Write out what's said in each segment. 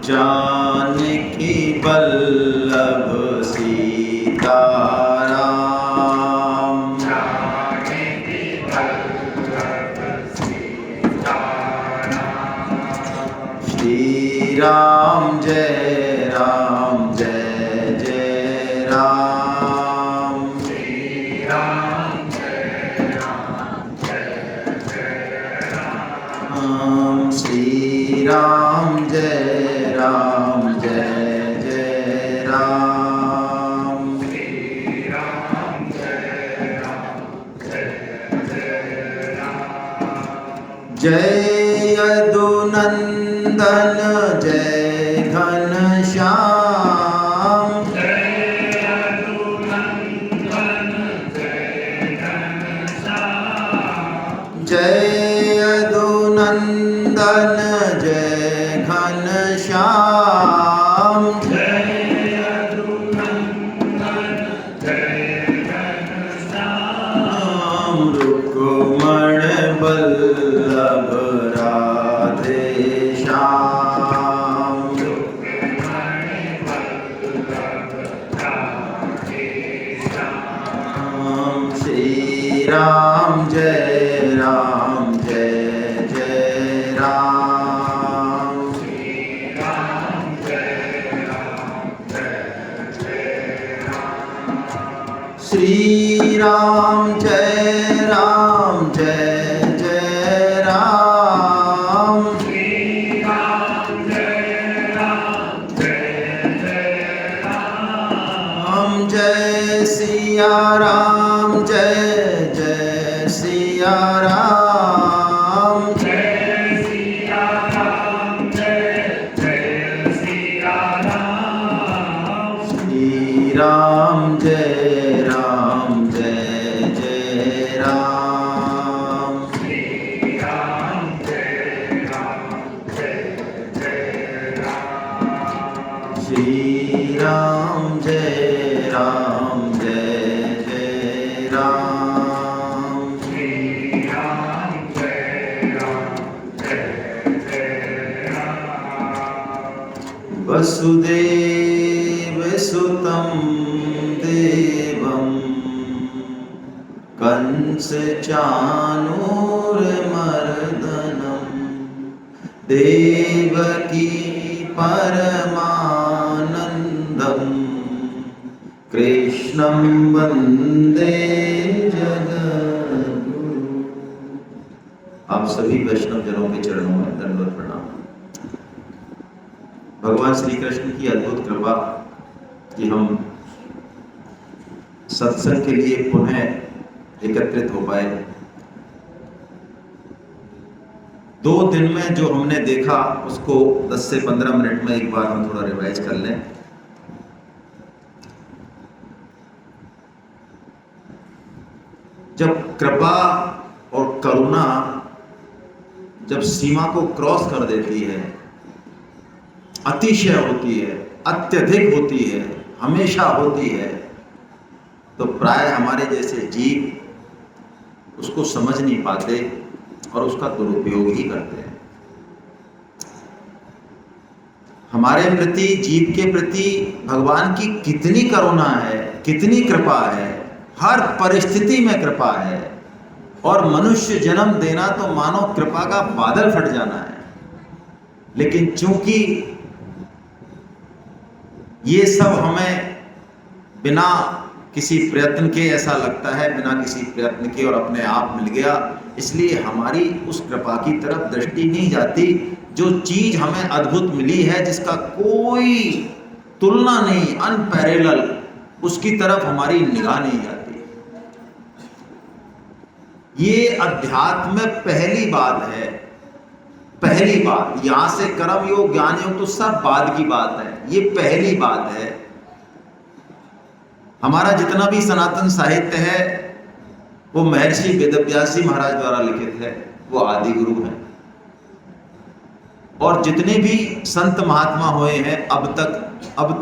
जानकी वल्लभ सीताराम। जानकी वल्लभ सीताराम। श्री राम जय जय राम। श्री राम जय जय राम। श्री राम जय जय राम। श्री राम जय जय राम। जय यदुनंदन जय घनश्याम। जय यदुनंदन जय घनश्याम। जय यदुनंदन जय घनश्याम। जय यदुनंदन जय घनश्याम। रुक्मण वल्लभ राधे श्याम। रुक्मणी वल्लभ राधे श्याम। श्री राम जय जय राम। श्री राम जय जय राम। श्री राम जय जय राम। श्री राम जय जय राम। जय सिया राम जय सिया राम। जय सिया राम जय सिया राम। श्री राम जय जय राम। श्री राम जय जय राम। श्री राम जय जय राम। श्री राम जय जय राम। वसुदेव सुतं देवं कंस चाणूरमर्दनं देवकी परमानन्दं कृष्णं वन्दे जगद्गुरुम्। आप सभी वैष्णव जनों के चरणों में दंडवत प्रणाम। भगवान श्री कृष्ण की अद्भुत कृपा कि हम सत्संग के लिए पुनः एकत्रित हो पाए। 2 दिन में जो हमने देखा उसको 10 से 15 मिनट में एक बार हम थोड़ा रिवाइज कर लें। जब कृपा और करुणा जब सीमा को क्रॉस कर देती है, अतिशय होती है, अत्यधिक होती है, हमेशा होती है, तो प्राय हमारे जैसे जीव उसको समझ नहीं पाते और उसका दुरुपयोग ही करते हैं। हमारे प्रति, जीव के प्रति भगवान की कितनी करुणा है, कितनी कृपा है, हर परिस्थिति में कृपा है। और मनुष्य जन्म देना तो मानो कृपा का बादल फट जाना है। लेकिन चूंकि ये सब हमें बिना किसी प्रयत्न के, ऐसा लगता है बिना किसी प्रयत्न के और अपने आप मिल गया, इसलिए हमारी उस कृपा की तरफ दृष्टि नहीं जाती। जो चीज हमें अद्भुत मिली है, जिसका कोई तुलना नहीं, अनपैरेलल, उसकी तरफ हमारी निगाह नहीं जाती। ये अध्यात्म में पहली बात है, पहली बात। यहां से कर्म योग, ज्ञान योग तो सब बाद की बात है, ये पहली बात है। हमारा जितना भी सनातन साहित्य है वो महर्षि वेदव्यास जी महाराज द्वारा लिखित है, वो आदि गुरु हैं। और जितने भी संत महात्मा हुए हैं अब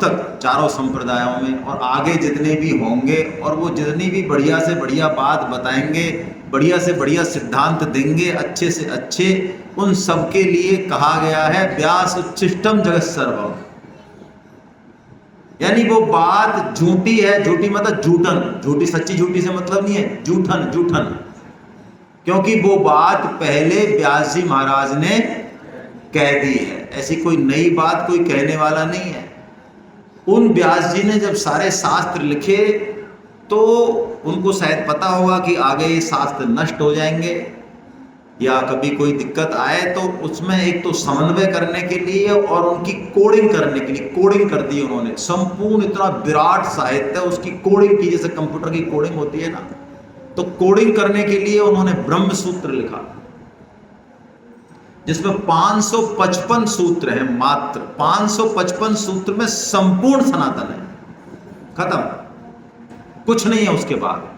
तक चारों संप्रदायों में, और आगे जितने भी होंगे, और वो जितनी भी बढ़िया से बढ़िया बात बताएंगे, बढ़िया से बढ़िया सिद्धांत देंगे, अच्छे से अच्छे, उन सबके लिए कहा गया है व्यास उच्छिष्टम जगत सर्वम। यानी वो बात झूठी है, झूठी मतलब झूठन, झूठी सच्ची झूठी से मतलब नहीं है, झूठन झूठन, क्योंकि वो बात पहले व्यास जी महाराज ने कह दी है, ऐसी कोई नई बात कोई कहने वाला नहीं है। उन व्यास जी ने जब सारे शास्त्र लिखे तो उनको शायद पता होगा कि आगे ये शास्त्र नष्ट हो जाएंगे या कभी कोई दिक्कत आए, तो उसमें एक तो समन्वय करने के लिए और उनकी कोडिंग करने के लिए कोडिंग कर दी उन्होंने। संपूर्ण इतना विराट साहित्य उसकी कोडिंग की, जैसे कंप्यूटर की कोडिंग होती है ना, तो कोडिंग करने के लिए उन्होंने ब्रह्म सूत्र लिखा, जिसमें 555 सूत्र हैं, मात्र 555 सूत्र में संपूर्ण सनातन है, खत्म, कुछ नहीं है उसके बाद।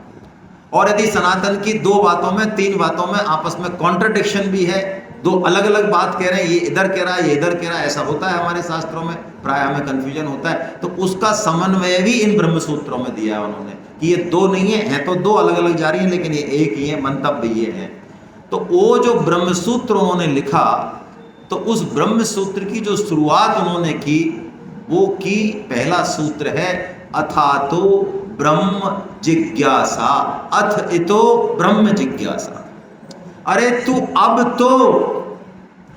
और यदि सनातन की दो बातों में, तीन बातों में आपस में कॉन्ट्रडिक्शन भी है, दो अलग अलग बात कह रहे हैं, ये इधर कह रहा है ये इधर कह रहा है, ऐसा होता है हमारे शास्त्रों में, प्राय हमें कंफ्यूजन होता है, तो उसका समन्वय भी इन ब्रह्म सूत्रों में दिया है उन्होंने कि ये दो नहीं है, हैं तो दो अलग अलग जा रही है लेकिन ये एक ही है, मंतव्य ये है। तो वो जो ब्रह्म सूत्र उन्होंने लिखा, तो उस ब्रह्म सूत्र की जो शुरुआत उन्होंने की वो की, पहला सूत्र है अथातो ब्रह्म जिज्ञासा, अथ इतो ब्रह्म जिज्ञासा। अरे तू अब तो,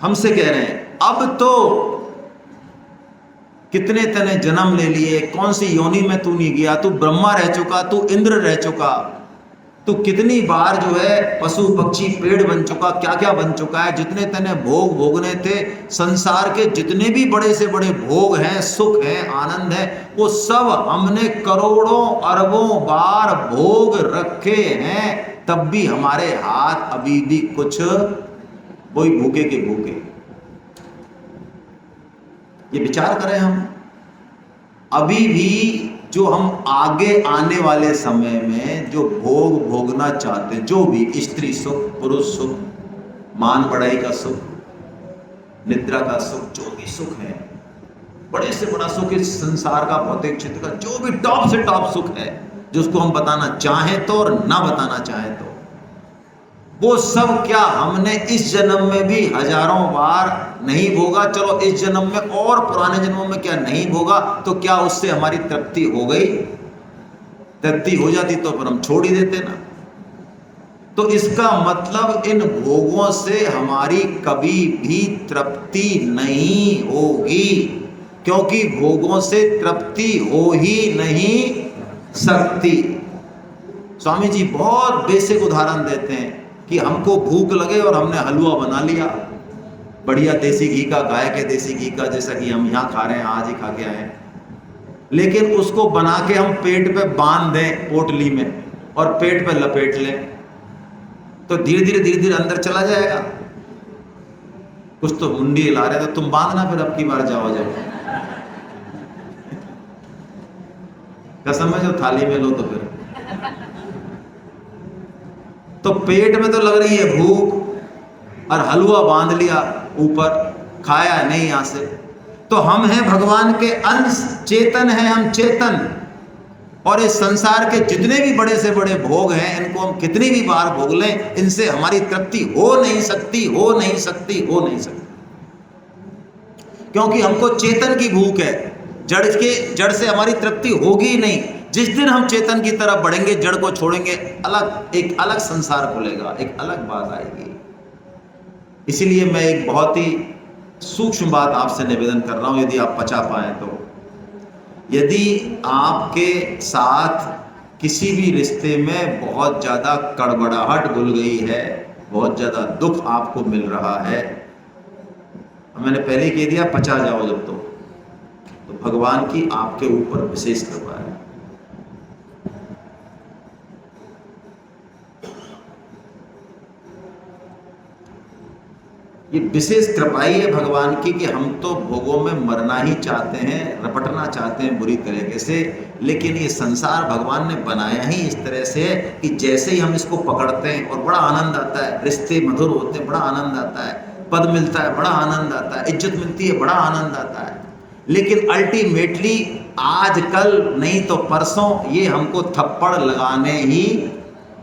हमसे कह रहे हैं, अब तो कितने तने जन्म ले लिए, कौन सी योनि में तू नहीं गया, तू ब्रह्मा रह चुका, तू इंद्र रह चुका, तू कितनी बार जो है पशु पक्षी पेड़ बन चुका, क्या क्या बन चुका है, जितने तने भोग भोगने थे, संसार के जितने भी बड़े से बड़े भोग हैं, सुख हैं, आनंद है, वो सब हमने करोड़ों अरबों बार भोग रखे हैं, तब भी हमारे हाथ अभी भी कुछ वही भूखे के भूखे। ये विचार करें हम, अभी भी जो हम आगे आने वाले समय में जो भोग भोगना चाहते हैं, जो भी स्त्री सुख, पुरुष सुख, मान बढ़ाई का सुख, निद्रा का सुख, जो भी सुख है, बड़े से बड़ा सुख इस संसार का, भौतिक क्षेत्र का जो भी टॉप से टॉप सुख है, जिसको हम बताना चाहें तो और ना बताना चाहें तो, वो सब क्या हमने इस जन्म में भी हजारों बार नहीं भोगा, चलो इस जन्म में और पुराने जन्मों में क्या नहीं भोगा, तो क्या उससे हमारी तृप्ति हो गई? तृप्ति हो जाती तो फिर हम छोड़ ही देते ना। तो इसका मतलब इन भोगों से हमारी कभी भी तृप्ति नहीं होगी, क्योंकि भोगों से तृप्ति हो ही नहीं सकती। स्वामी जी बहुत बेसिक उदाहरण देते हैं कि हमको भूख लगे और हमने हलवा बना लिया, बढ़िया देसी घी का, गाय के देसी घी का, जैसा कि हम यहाँ खा रहे हैं, आज ही खा के आए, लेकिन उसको बना के हम पेट पे बांध दें पोटली में और पेट पे लपेट लें, तो धीरे धीरे अंदर चला जाएगा। कुछ तो मुंडी हिला रहे, तो तुम बांधना फिर अब की बार जाओ जब कसम है, जो थाली में लो तो फिर तो पेट में तो लग रही है भूख और हलवा बांध लिया ऊपर, खाया नहीं यहां से। तो हम हैं भगवान के अंश, चेतन हैं हम, चेतन, और इस संसार के जितने भी बड़े से बड़े भोग हैं, इनको हम कितनी भी बार भोग लें, इनसे हमारी तृप्ति हो नहीं सकती, हो नहीं सकती, हो नहीं सकती, क्योंकि हमको चेतन की भूख है, जड़ से हमारी तृप्ति होगी ही नहीं। जिस दिन हम चेतन की तरफ बढ़ेंगे, जड़ को छोड़ेंगे, एक अलग संसार खुलेगा, एक अलग बात आएगी। इसीलिए मैं एक बहुत ही सूक्ष्म बात आपसे निवेदन कर रहा हूं, यदि आप पचा पाए तो, यदि आपके साथ किसी भी रिश्ते में बहुत ज़्यादा कड़बड़ाहट घुल गई है, बहुत ज़्यादा दुख आपको मिल रहा है, मैंने पहले कह दिया पचा जाओ जब तो भगवान की आपके ऊपर विशेष कृपा है। ये विशेष कृपा ही है भगवान की कि हम तो भोगों में मरना ही चाहते हैं, रपटना चाहते हैं बुरी तरीके से, लेकिन ये संसार भगवान ने बनाया ही इस तरह से है कि जैसे ही हम इसको पकड़ते हैं और बड़ा आनंद आता है, रिश्ते मधुर होते हैं, बड़ा आनंद आता है, पद मिलता है, बड़ा आनंद आता है, इज्जत मिलती है, बड़ा आनंद आता है, लेकिन अल्टीमेटली आज कल नहीं तो परसों ये हमको थप्पड़ लगाने ही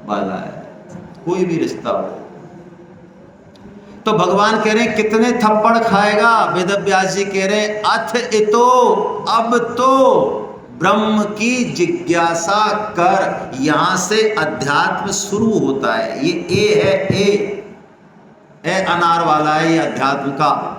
वाला है, कोई भी रिश्ता हो। तो भगवान कह रहे हैं कितने थप्पड़ खाएगा? वेद व्यास जी कह रहे हैं अथ इतो, अब तो ब्रह्म की जिज्ञासा कर। यहां से अध्यात्म शुरू होता है। ये ए है, ए अनार वाला है ये अध्यात्म का।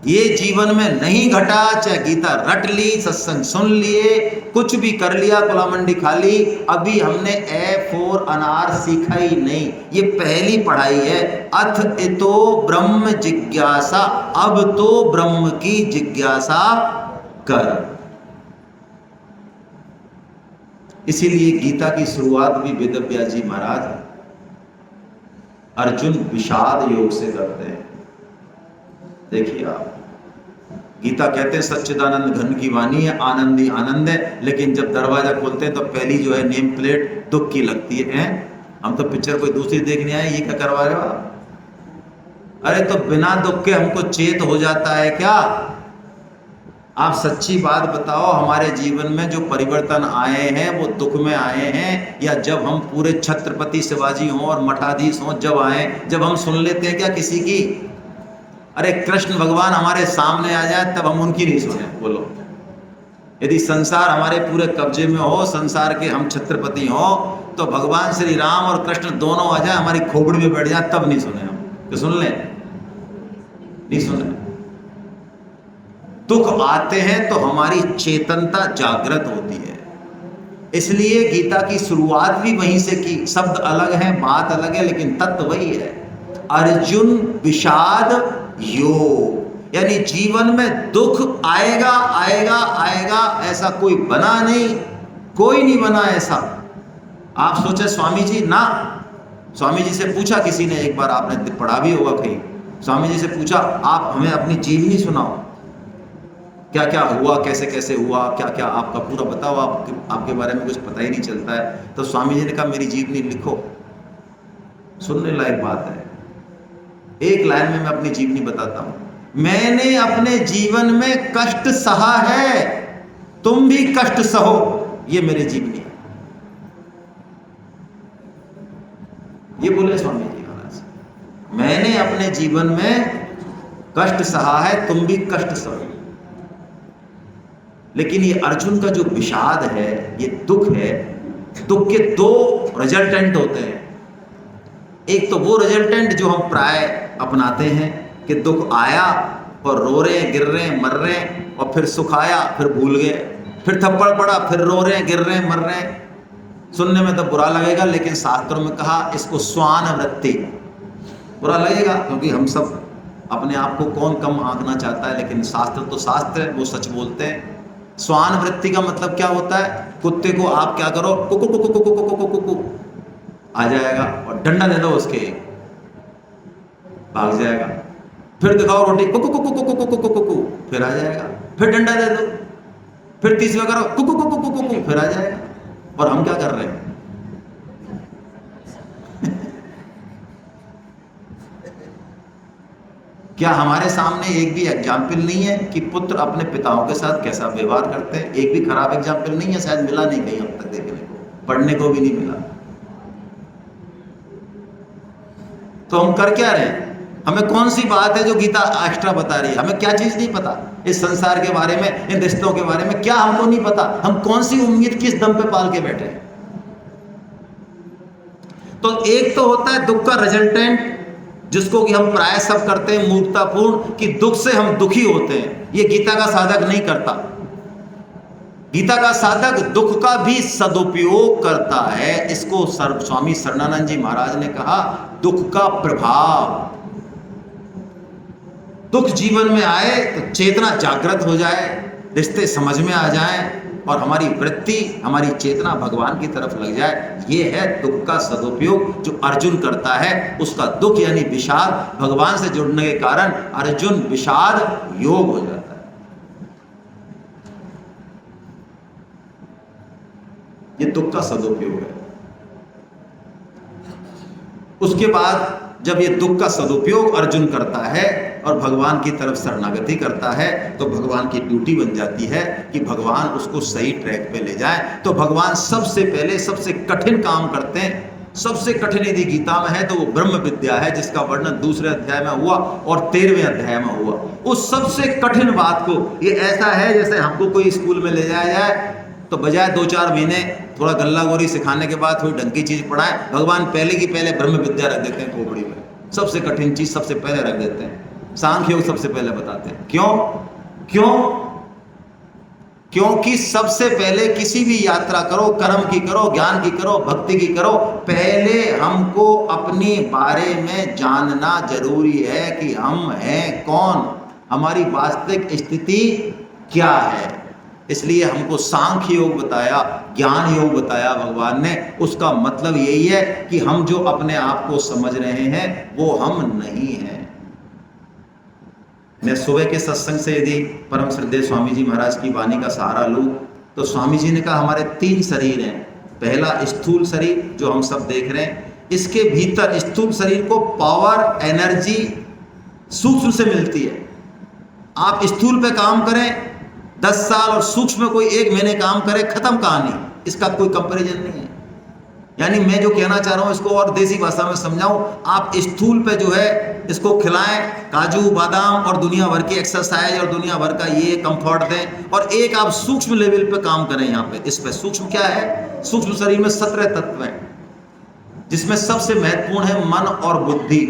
ये जीवन में नहीं घटा, चाहे गीता रट ली, सत्संग सुन लिए, कुछ भी कर लिया, कुला मंडी खा ली, अभी हमने A4 अनार सीखा ही नहीं। ये पहली पढ़ाई है। अथ इतो ब्रह्म जिज्ञासा, अब तो ब्रह्म की जिज्ञासा कर। इसीलिए गीता की शुरुआत भी वेद व्यास जी महाराज अर्जुन विषाद योग से करते हैं। देखिए आप, गीता कहते हैं सच्चिदानंद घन की वाणी है, आनंदी आनंद है, लेकिन जब दरवाजा खोलते हैं तो पहली जो है नेम प्लेट दुख की लगती है। हम तो पिक्चर कोई दूसरी देखने आए, ये क्या करवा रहे हो आप? अरे तो बिना दुख के हमको चेत हो जाता है क्या? आप सच्ची बात बताओ, हमारे जीवन में जो परिवर्तन आए हैं वो दुख में आए हैं, या जब हम पूरे छत्रपति शिवाजी हों और मठाधीश हों जब आए, जब हम सुन लेते हैं क्या किसी की? अरे कृष्ण भगवान हमारे सामने आ जाए तब हम उनकी नहीं सुने। बोलो, यदि संसार हमारे पूरे कब्जे में हो, संसार के हम छत्रपति हो, तो भगवान श्री राम और कृष्ण दोनों आ जाए, हमारी खोपड़ी में बैठ जाए, तब नहीं सुने हम। तो सुन लें, नहीं सुने। दुख आते हैं तो हमारी चेतनता जागृत होती है। इसलिए गीता की शुरुआत भी वहीं से की। शब्द अलग है, बात अलग है, लेकिन तत्व वही है। अर्जुन विषाद योग, यानी जीवन में दुख आएगा आएगा आएगा, ऐसा कोई बना नहीं, कोई नहीं बना ऐसा। आप सोचे स्वामी जी ना, स्वामी जी से पूछा किसी ने, एक बार आपने पढ़ा भी होगा कहीं, स्वामी जी से पूछा आप हमें अपनी जीवनी सुनाओ, क्या क्या हुआ, कैसे कैसे हुआ, क्या क्या आपका पूरा बताओ, आपके बारे में कुछ पता ही नहीं चलता है। तो स्वामी जी ने कहा मेरी जीवनी लिखो। सुनने लायक बात है। एक लाइन में मैं अपनी जीवनी बताता हूं। मैंने अपने जीवन में कष्ट सहा है, तुम भी कष्ट सहो, ये मेरी जीवनी है। ये बोले स्वामी जी महाराज, मैंने अपने जीवन में कष्ट सहा है, तुम भी कष्ट सहो। लेकिन ये अर्जुन का जो विषाद है, ये दुख है, दुख के दो रिजल्टेंट होते हैं। एक तो वो रिजल्टेंट जो हम प्राय अपनाते हैं कि दुख आया और रो रहे हैं, गिर रहे हैं, मर रहे हैं, और फिर सुख आया, फिर भूल गए, फिर थप्पड़ पड़ा, फिर रो रहे हैं, गिर रहे हैं, मर रहे हैं। सुनने में तो बुरा लगेगा, लेकिन शास्त्रों में कहा इसको स्वान वृत्ति। बुरा लगेगा क्योंकि हम सब अपने आप को कौन कम आंकना चाहता है, लेकिन शास्त्र तो शास्त्र है, वो सच बोलते हैं। स्वान वृत्ति का मतलब क्या होता है? कुत्ते को आप क्या करो, कुकु कुकु कुकु कुकु कुकु कुकु आ जाएगा, और डंडा दे दो उसके, भाग जाएगा। फिर दिखाओ रोटी, कुकु कुकु कुकु कुकु कुकु कुकु, फिर आ जाएगा। फिर डंडा दे दो, फिर तीसरा करो, कुकु कुकु कुकु कुकु, फिर आ जाएगा। और हम क्या कर रहे हैं? क्या हमारे सामने एक भी एग्जाम्पल नहीं है कि पुत्र अपने पिताओं के साथ कैसा व्यवहार करते हैं? एक भी खराब एग्जाम्पल नहीं है, शायद मिला नहीं कहीं अब तक देखने को, पढ़ने को भी नहीं मिला। तो हम कर क्या रहे हैं? हमें कौन सी बात है जो गीता एक्स्ट्रा बता रही है? हमें क्या चीज नहीं पता इस संसार के बारे में, इन रिश्तों के बारे में? क्या हमको नहीं पता? हम कौन सी उम्मीद किस दम पे पाल के बैठे हैं? तो एक तो होता है दुख का रिजल्टेंट, जिसको कि हम प्राय सब करते हैं मूर्खतापूर्ण, कि दुख से हम दुखी होते हैं। ये गीता का साधक नहीं करता। गीता का साधक दुख का भी सदुपयोग करता है। इसको स्वामी शरणानंद जी महाराज ने कहा दुख का प्रभाव। दुख जीवन में आए तो चेतना जागृत हो जाए, रिश्ते समझ में आ जाएं, और हमारी वृत्ति, हमारी चेतना भगवान की तरफ लग जाए। ये है दुख का सदुपयोग जो अर्जुन करता है। उसका दुख यानी विषाद, भगवान से जुड़ने के कारण अर्जुन विषाद योग हो जाता है। ये दुख का सदुपयोग है। उसके बाद जब ये दुख का सदुपयोग अर्जुन करता है और भगवान की तरफ शरणागति करता है, तो भगवान की ड्यूटी बन जाती है कि भगवान उसको सही ट्रैक पे ले जाए। तो भगवान सबसे पहले सबसे कठिन काम करते हैं सबसे कठिन यदि गीता में है तो वो ब्रह्म विद्या है, जिसका वर्णन दूसरे अध्याय में हुआ और 13वें अध्याय में हुआ। उस सबसे कठिन बात को, ये ऐसा है जैसे हमको कोई स्कूल में ले जाया जाए तो बजाय 2-4 महीने थोड़ा गल्ला गोरी सिखाने के बाद थोड़ी ढंग की चीज पढ़ाए, भगवान पहले की पहले ब्रह्म विद्या रख देते हैं खोपड़ी में। सबसे कठिन चीज सबसे पहले रख देते हैं, सांख्य योग सबसे पहले बताते हैं। क्यों? क्योंकि सबसे पहले किसी भी यात्रा करो, कर्म की करो, ज्ञान की करो, भक्ति की करो, पहले हमको अपने बारे में जानना जरूरी है कि हम हैं कौन, हमारी वास्तविक स्थिति क्या है। इसलिए हमको सांख्य योग बताया, ज्ञान योग बताया भगवान ने। उसका मतलब यही है कि हम जो अपने आप को समझ रहे हैं वो हम नहीं हैं। मैं सुबह के सत्संग से यदि परम श्रद्धेय स्वामी जी महाराज की वाणी का सहारा लूं तो स्वामी जी ने कहा हमारे 3 शरीर हैं। पहला स्थूल शरीर जो हम सब देख रहे हैं, इसके भीतर स्थूल शरीर को पावर, एनर्जी सूक्ष्म से मिलती है। आप स्थूल पे काम करें 10 साल और सूक्ष्म में कोई 1 महीने काम करे, खत्म कहानी, इसका कोई कंपैरिजन नहीं है। यानी मैं जो कहना चाह रहा हूं इसको और देसी भाषा में समझाऊं, आप स्थूल पे जो है इसको खिलाएं, काजू बादाम और दुनिया भर की एक्सरसाइज और दुनिया भर का ये कंफर्ट दें, और एक आप सूक्ष्म लेवल पे काम करें। यहाँ पे इस पे सूक्ष्म क्या है? सूक्ष्म शरीर में 17 तत्व हैं, जिसमें सबसे महत्वपूर्ण है मन और बुद्धि,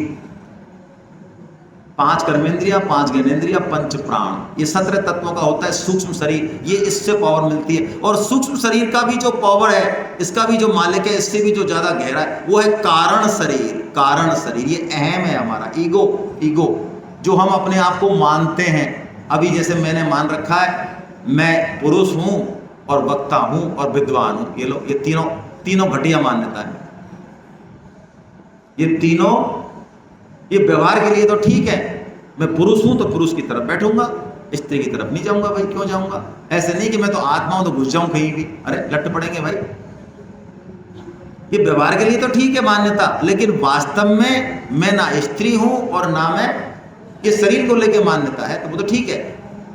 5 कर्मेंद्रिया, 5 ज्ञानेंद्रिया, 5 प्राण, ये 17 तत्वों का होता है सूक्ष्म शरीर। ये इससे पावर मिलती है। और सूक्ष्म शरीर का भी जो पावर है, इसका भी जो मालिक है, इससे भी जो ज्यादा गहरा है, वो है कारण शरीर। कारण शरीर ये अहम है हमारा, ईगो जो हम अपने आप को मानते हैं। अभी जैसे मैंने मान रखा है मैं पुरुष हूं और वक्ता हूं और विद्वान हूं, ये लो, ये तीनों घटिया मान्यता है। ये तीनों, ये व्यवहार के लिए तो ठीक है, मैं पुरुष हूं तो पुरुष की तरफ बैठूंगा, स्त्री की तरफ नहीं जाऊंगा। भाई क्यों जाऊंगा? ऐसे नहीं कि मैं तो आत्मा हूं तो घुस जाऊं कहीं भी, अरे लट पड़ेंगे भाई। ये व्यवहार के लिए तो ठीक है मान्यता, लेकिन वास्तव में मैं ना स्त्री हूं और ना मैं, ये शरीर को लेके मान्यता है तो वो तो ठीक है।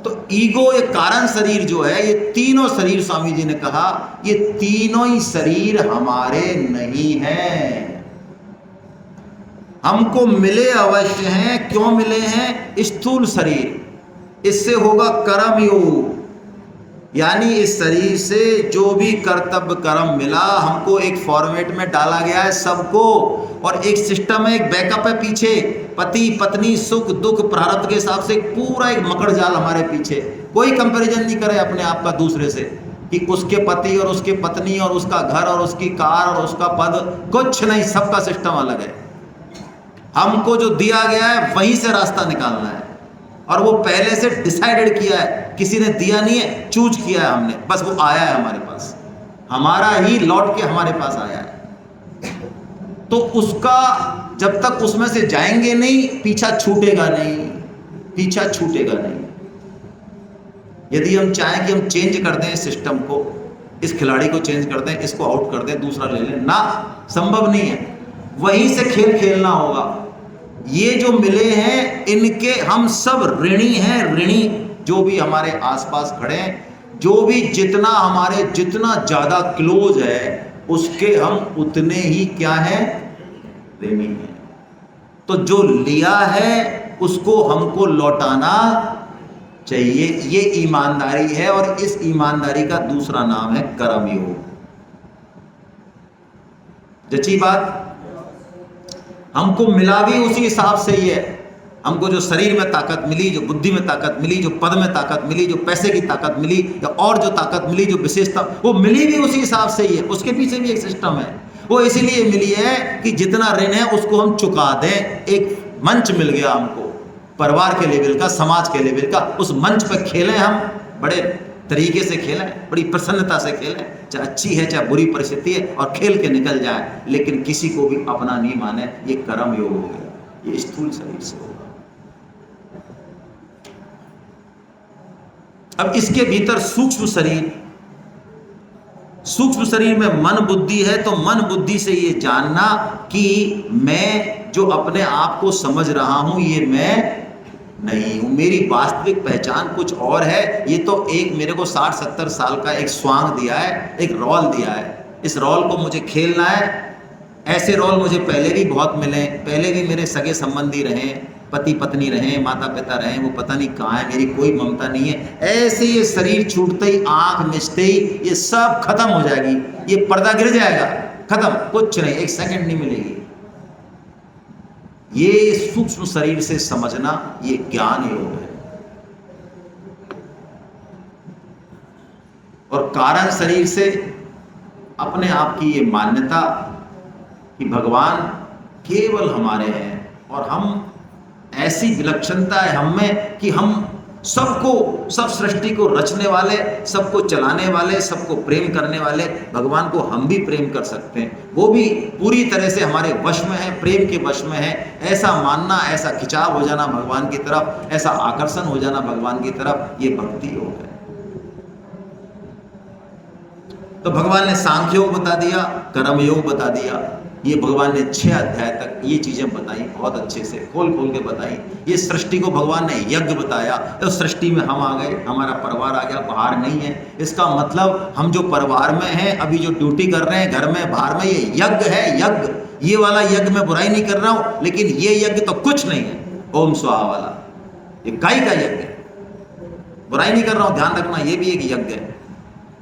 तो ईगो, ये कारण शरीर जो है, ये तीनों शरीर स्वामी जी ने कहा ये तीनों ही शरीर हमारे नहीं हैं। हमको मिले अवश्य हैं। क्यों मिले हैं? स्थूल शरीर, इससे होगा कर्म योग, यानी इस शरीर से जो भी कर्तव्य कर्म मिला हमको एक फॉर्मेट में डाला गया है सबको, और एक सिस्टम है, एक बैकअप है पीछे, पति पत्नी, सुख दुख, प्रारब्ध के हिसाब से पूरा एक मकड़ जाल हमारे पीछे। कोई कंपैरिजन नहीं करे अपने आप का दूसरे से कि उसके पति और उसके पत्नी और उसका घर और उसकी कार और उसका पद, कुछ नहीं, सबका सिस्टम अलग है। हमको जो दिया गया है वहीं से रास्ता निकालना है, और वो पहले से डिसाइडेड किया है, किसी ने दिया नहीं है, चूज किया है हमने, बस वो आया है हमारे पास, हमारा ही लौट के हमारे पास आया है। तो उसका जब तक उसमें से जाएंगे नहीं, पीछा छूटेगा नहीं, पीछा छूटेगा नहीं। यदि हम चाहें कि हम चेंज कर दें सिस्टम को, इस खिलाड़ी को चेंज कर दें, इसको आउट कर दें, दूसरा ले लें, ना, संभव नहीं है। वहीं से खेल खेलना होगा। ये जो मिले हैं इनके हम सब ऋणी हैं, ऋणी, जो भी हमारे आसपास खड़े हैं, जो भी जितना हमारे जितना ज्यादा क्लोज है उसके हम उतने ही क्या हैं? ऋणी हैं। तो जो लिया है उसको हमको लौटाना चाहिए, ये ईमानदारी है, और इस ईमानदारी का दूसरा नाम है कर्म योग। जची बात? हमको मिला भी उसी हिसाब से ही है। हमको जो शरीर में ताकत मिली, जो बुद्धि में ताकत मिली, जो पद में ताकत मिली, जो पैसे की ताकत मिली, या और जो ताकत मिली, जो विशेषता, वो मिली भी उसी हिसाब से ही है। उसके पीछे भी एक सिस्टम है। वो इसीलिए मिली है कि जितना ऋण है उसको हम चुका दें। एक मंच मिल गया हमको, परिवार के लेवल का, समाज के लेवल का, उस मंच पर खेलें, हम बड़े तरीके से खेलें, बड़ी प्रसन्नता से खेलें, चाहे अच्छी है चाहे बुरी परिस्थिति है, और खेल के निकल जाए, लेकिन किसी को भी अपना नहीं माने। ये कर्म योग हो गया, ये स्थूल शरीर से होगा। अब इसके भीतर सूक्ष्म शरीर, सूक्ष्म शरीर में मन बुद्धि है, तो मन बुद्धि से ये जानना कि मैं जो अपने आप को समझ रहा हूं ये मैं नहीं हूं, मेरी वास्तविक पहचान कुछ और है। ये तो एक मेरे को 60-70 साल का एक स्वांग दिया है, एक रोल दिया है, इस रोल को मुझे खेलना है, ऐसे रोल मुझे पहले भी बहुत मिले, पहले भी मेरे सगे संबंधी रहे, पति पत्नी रहे, माता पिता रहे, वो पता नहीं कहाँ है, मेरी कोई ममता नहीं है। ऐसे ये शरीर छूटते ही, आँख मिचते ही ये सब खत्म हो जाएगी, ये पर्दा गिर जाएगा, खत्म, कुछ नहीं, एक सेकंड नहीं मिलेगी। ये सूक्ष्म शरीर से समझना ये ज्ञान योग है। और कारण शरीर से अपने आप की ये मान्यता कि भगवान केवल हमारे हैं और हम, ऐसी विलक्षणता है हम में कि हम सबको, सब सृष्टि को रचने वाले, सबको चलाने वाले, सबको प्रेम करने वाले भगवान को हम भी प्रेम कर सकते हैं। वो भी पूरी तरह से हमारे वश में है, प्रेम के वश में है। ऐसा मानना, ऐसा खिंचाव हो जाना भगवान की तरफ, ऐसा आकर्षण हो जाना भगवान की तरफ, ये भक्ति योग है। तो भगवान ने सांख्य योग बता दिया, कर्म योग बता दिया। ये भगवान ने 6 अध्याय तक ये चीजें बताई, बहुत अच्छे से खोल खोल के बताई। ये सृष्टि को भगवान ने यज्ञ बताया, तो सृष्टि में हम आ गए, हमारा परिवार आ गया, बाहर नहीं है। इसका मतलब हम जो परिवार में हैं, अभी जो ड्यूटी कर रहे हैं घर में, बाहर में, ये यज्ञ है, यज्ञ। ये वाला यज्ञ में बुराई नहीं कर रहा हूं, लेकिन ये यज्ञ तो कुछ नहीं है। ओम स्वाहा वाला ये गाय का यज्ञ है, बुराई नहीं कर रहा हूं, ध्यान रखना, ये भी एक यज्ञ है।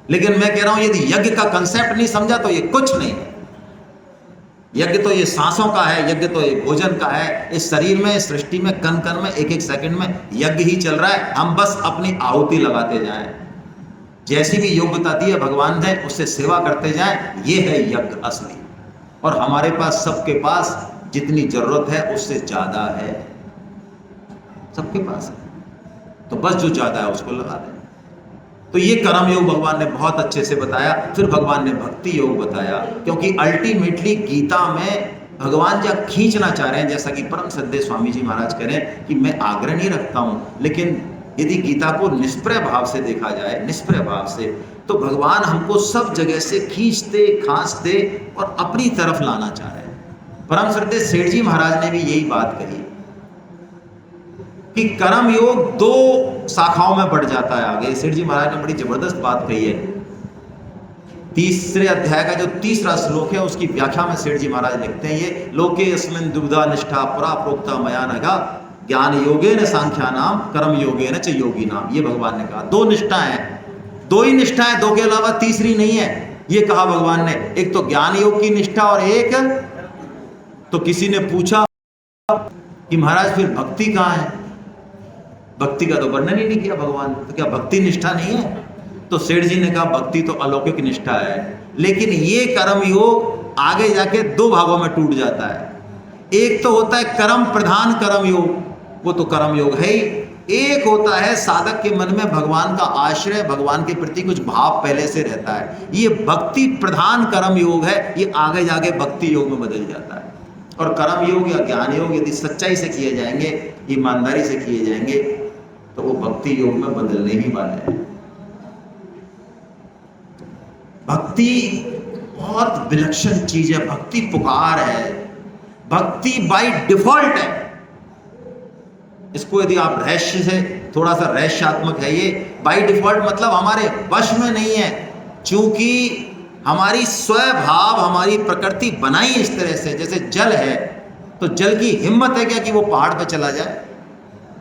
लेकिन मैं कह रहा हूं यदि यज्ञ का कंसेप्ट नहीं समझा तो ये कुछ नहीं है। यज्ञ तो ये सांसों का है, यज्ञ तो ये भोजन का है। इस शरीर में, इस सृष्टि में, कण कण में, एक एक सेकंड में यज्ञ ही चल रहा है। हम बस अपनी आहुति लगाते जाएं, जैसी भी योग्यता दी है भगवान ने, उससे सेवा करते जाएं। ये है यज्ञ असली। और हमारे पास, सबके पास जितनी जरूरत है उससे ज्यादा है, सबके पास है, तो बस जो ज्यादा है उसको लगा दें। तो ये कर्म योग भगवान ने बहुत अच्छे से बताया। फिर भगवान ने भक्ति योग बताया, क्योंकि अल्टीमेटली गीता में भगवान जब खींचना चाह रहे हैं, जैसा कि परम श्रद्धेय स्वामी जी महाराज करें कि मैं आग्रह नहीं रखता हूं, लेकिन यदि गीता को निष्प्रय भाव से देखा जाए, निष्प्रय भाव से, तो भगवान हमको सब जगह से खींचते खांचते और अपनी तरफ लाना चाह रहे हैं। परम श्रद्धेय सेठ जी महाराज ने भी यही बात कही कि कर्म योग 2 शाखाओं में बढ़ जाता है आगे। सेठ जी महाराज ने बड़ी जबरदस्त बात कही है। 3रे अध्याय का जो 3रा श्लोक है, उसकी व्याख्या में सेठ जी महाराज लिखते हैं, ये लोके अस्मिन् दुविधा निष्ठा पुरा प्रोक्ता मया नघा ज्ञान योगेन सांख्यानाम कर्म योगेन च योगिनाम। ये भगवान ने कहा 2 निष्ठाएं हैं, 2 ही निष्ठा है, 2 के अलावा तीसरी नहीं है। ये कहा भगवान ने, एक तो ज्ञान योग की निष्ठा और एक, तो किसी ने पूछा कि महाराज फिर भक्ति कहाँ है? भक्ति का तो वर्णन ही नहीं किया भगवान, तो क्या भक्ति निष्ठा नहीं है? तो सेठ जी ने कहा भक्ति तो अलौकिक निष्ठा है, लेकिन ये कर्म योग आगे जाके 2 भागों में टूट जाता है। एक तो होता है कर्म प्रधान कर्म योग, वो तो कर्म योग है ही। एक होता है साधक के मन में भगवान का आश्रय, भगवान के प्रति कुछ भाव पहले से रहता है, ये भक्ति प्रधान कर्म योग है। ये आगे जाके भक्ति योग में बदल जाता है। और कर्म योग या ज्ञान योग यदि सच्चाई से किए जाएंगे, ईमानदारी से किए जाएंगे, तो वो भक्ति योग में बदलने ही वाले हैं। भक्ति बहुत विलक्षण चीज है, भक्ति पुकार है, भक्ति बाय डिफॉल्ट है। इसको यदि आप रहस्य से, थोड़ा सा रहस्यात्मक है ये, बाय डिफॉल्ट मतलब हमारे वश में नहीं है, क्योंकि हमारी स्वभाव, हमारी प्रकृति बनाई इस तरह से। जैसे जल है, तो जल की हिम्मत है क्या कि वो पहाड़ पे चला जाए?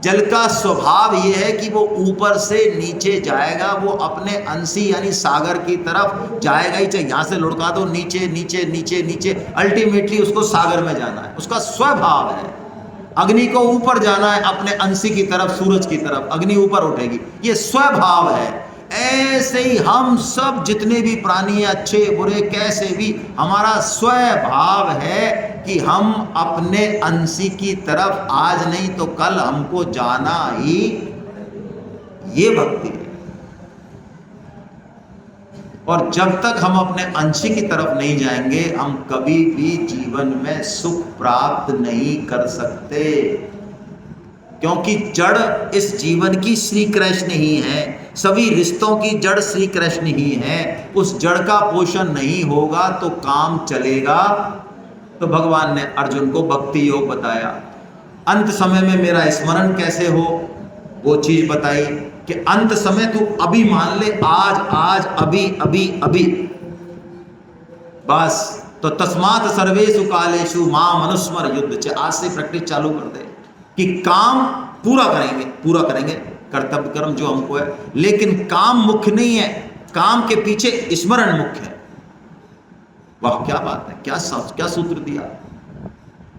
जल का स्वभाव ये है कि वो ऊपर से नीचे जाएगा, वो अपने अंशी यानी सागर की तरफ जाएगा ही, चाहे यहाँ से लुढ़का दो, नीचे नीचे नीचे नीचे, अल्टीमेटली उसको सागर में जाना है, उसका स्वभाव है। अग्नि को ऊपर जाना है अपने अंशी की तरफ, सूरज की तरफ, अग्नि ऊपर उठेगी, ये स्वभाव है। ऐसे ही हम सब जितने भी प्राणी, अच्छे बुरे कैसे भी, हमारा स्वभाव है कि हम अपने अंशी की तरफ आज नहीं तो कल हमको जाना ही, ये भक्ति है। और जब तक हम अपने अंशी की तरफ नहीं जाएंगे, हम कभी भी जीवन में सुख प्राप्त नहीं कर सकते, क्योंकि जड़ इस जीवन की श्री कृष्ण ही है। सभी रिश्तों की जड़ श्री कृष्ण ही है। उस जड़ का पोषण नहीं होगा तो काम चलेगा। तो भगवान ने अर्जुन को भक्ति योग बताया। अंत समय में मेरा स्मरण कैसे हो, वो चीज बताई कि अंत समय तू अभी मान ले, आज आज अभी अभी अभी, बस तो तस्मात् सर्वेषु कालेषु माम अनुस्मर युद्ध च, आज से प्रैक्टिस चालू कर दे कि काम पूरा करेंगे कर्तव्य कर्म जो हमको है, लेकिन काम मुख्य नहीं है, काम के पीछे स्मरण मुख्य है। वाह क्या बात है, क्या सूत्र दिया।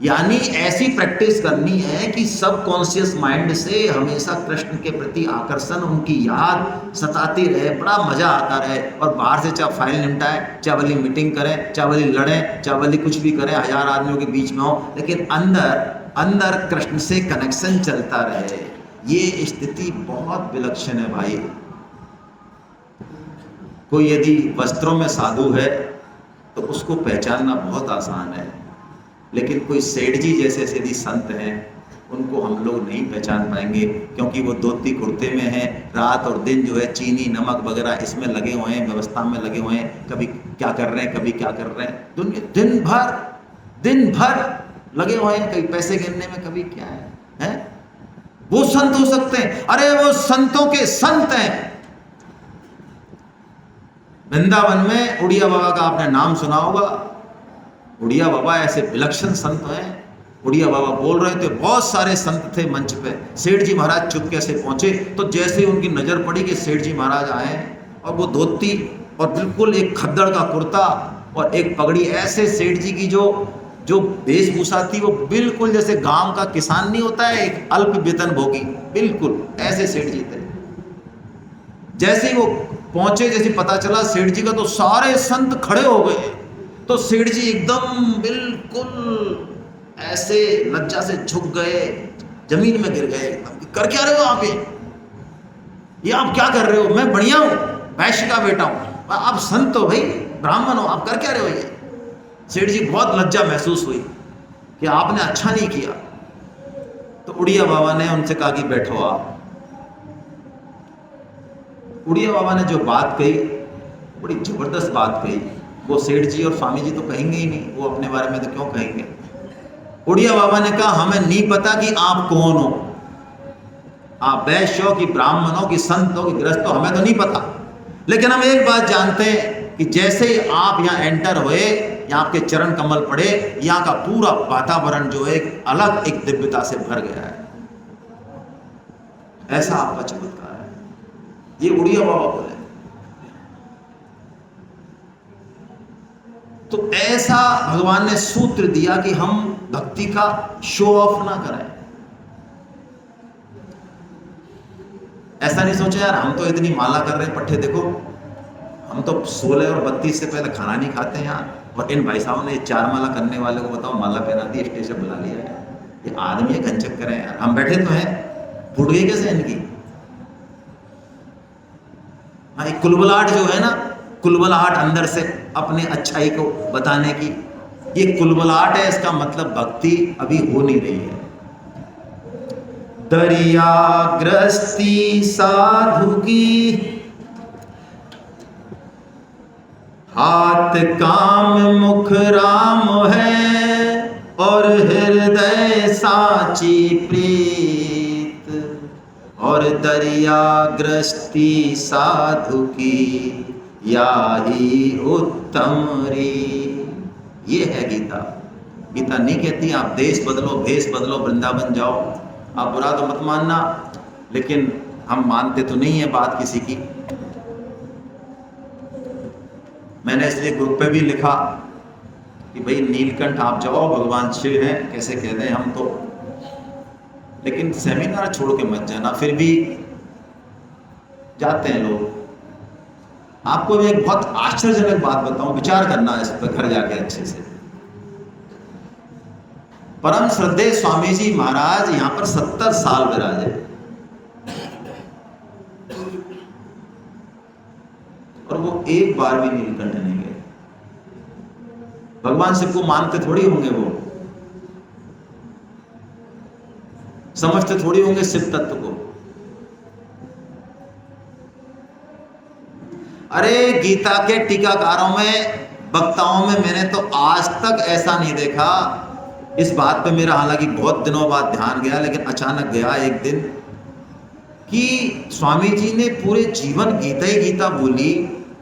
यानी ऐसी प्रैक्टिस करनी है कि सब कॉन्शियस माइंड से हमेशा कृष्ण के प्रति आकर्षण, उनकी याद सताती रहे, बड़ा मजा आता रहे। और बाहर से चाहे फाइल निपटाए, चाहे वाली मीटिंग करें, चाहे वाली लड़ें, चाहे वाली कुछ भी करें, 1000 आदमियों के बीच में हो, लेकिन अंदर कृष्ण से कनेक्शन चलता रहे। ये स्थिति बहुत विलक्षण है भाई। कोई यदि वस्त्रों में साधु है तो उसको पहचानना बहुत आसान है, लेकिन कोई सेठ जी जैसे यदि संत हैं उनको हम लोग नहीं पहचान पाएंगे, क्योंकि वो धोती कुर्ते में हैं, रात और दिन जो है चीनी नमक वगैरह इसमें लगे हुए हैं, व्यवस्था में लगे हुए हैं, कभी क्या कर रहे हैं, कभी क्या कर रहे हैं, दिन भर लगे हुए हैं, कभी पैसे गिनने में, कभी क्या है? वो संत हो सकते हैं? अरे वो संतों के संत हैं। वृंदावन में उड़िया बाबा का आपने नाम सुना होगा। उड़िया बाबा ऐसे विलक्षण संत हैं। उड़िया बाबा बोल रहे थे, बहुत सारे संत थे मंच पे। सेठ जी महाराज चुपके से पहुंचे, तो जैसे ही उनकी नजर पड़ी कि सेठ जी महाराज आए, और वो धोती और बिल्कुल एक खद्दड़ का कुर्ता और एक पगड़ी, ऐसे सेठ जी की जो वेशभूषा थी वो बिल्कुल जैसे गांव का किसान नहीं होता है, एक अल्प वेतन भोगी, बिल्कुल ऐसे सेठ जी थे। जैसे ही वो पहुंचे, जैसे पता चला सेठ जी का, तो सारे संत खड़े हो गए। तो सेठ जी एकदम बिल्कुल ऐसे लज्जा से झुक गए, जमीन में गिर गए। कर क्या रहे हो आप? ये आप क्या कर रहे हो? मैं बढ़िया हूं, वैश्य का बेटा हूं, आप संत हो भाई, ब्राह्मण हो, आप कर क्या रहे हो? ये सेठ जी बहुत लज्जा महसूस हुई कि आपने अच्छा नहीं किया। तो उड़िया बाबा ने उनसे कहा कि बैठो आप। उड़िया बाबा ने जो बात कही, बड़ी जबरदस्त बात कही। वो सेठ जी और स्वामी जी तो कहेंगे ही नहीं, वो अपने बारे में तो क्यों कहेंगे। उड़िया बाबा ने कहा, हमें नहीं पता कि आप कौन हो, आप वैश्य हो कि ब्राह्मण हो कि संत हो कि गृहस्थ हो, हमें तो नहीं पता, लेकिन हम एक बात जानते हैं कि जैसे ही आप यहाँ एंटर हुए, यहाँ आपके चरण कमल पड़े, यहाँ का पूरा वातावरण जो है एक दिव्यता से भर गया है। ऐसा आपका चमत्कार है। ये उड़िया बाबा बोले। तो ऐसा भगवान ने सूत्र दिया कि हम भक्ति का शो ऑफ ना करें। ऐसा नहीं सोचा यार हम तो इतनी माला कर रहे हैं, पट्टे देखो, हम तो 16 और 32 से पहले खाना नहीं खाते हैं यार, और इन भाई साहब ने 4 माला करने वाले को बताओ माला पहना दी, स्टेज पे बुला लिया है। ये आदमी है घनचक करें यार, हम बैठे तो हैं, फूट गई कैसे इनकी? हाँ, एक कुलबुलाहट जो है ना, कुलबुलाहट अंदर से अपने अच्छाई को बताने की, ये कुलबुलाहट है। इसका मतलब भक्ति अभी हो नहीं रही है। दरियाग्रस्ती साधु की हाथ काम मुख राम है, और हृदय साची प्रीत, और दरियाग्रस्ती साधु की याही उत्तम री। ये है गीता। गीता नहीं कहती आप देश बदलो, भेष बदलो, वृंदावन जाओ। आप बुरा तो मत मानना, लेकिन हम मानते तो नहीं है बात किसी की। मैंने इसलिए ग्रुप पे भी लिखा कि भाई नीलकंठ आप जाओ, भगवान शिव हैं, कैसे कह दें हम तो, लेकिन सेमिनार छोड़ के मत जाना। फिर भी जाते हैं लोग। आपको मैं एक बहुत आश्चर्यजनक बात बताऊं, विचार करना इस पर घर जाके अच्छे से। परम श्रद्धेय स्वामी जी महाराज यहां पर 70 साल विराजे, और वो एक बार भी नीलकंठ नहीं गए। भगवान शिव को मानते थोड़ी होंगे, वो समझते थोड़ी होंगे शिव तत्व को। अरे गीता के टीकाकारों में, वक्ताओं में मैंने तो आज तक ऐसा नहीं देखा। इस बात पे मेरा हालांकि बहुत दिनों बाद ध्यान गया, लेकिन अचानक गया एक दिन, कि स्वामी जी ने पूरे जीवन गीता ही गीता बोली,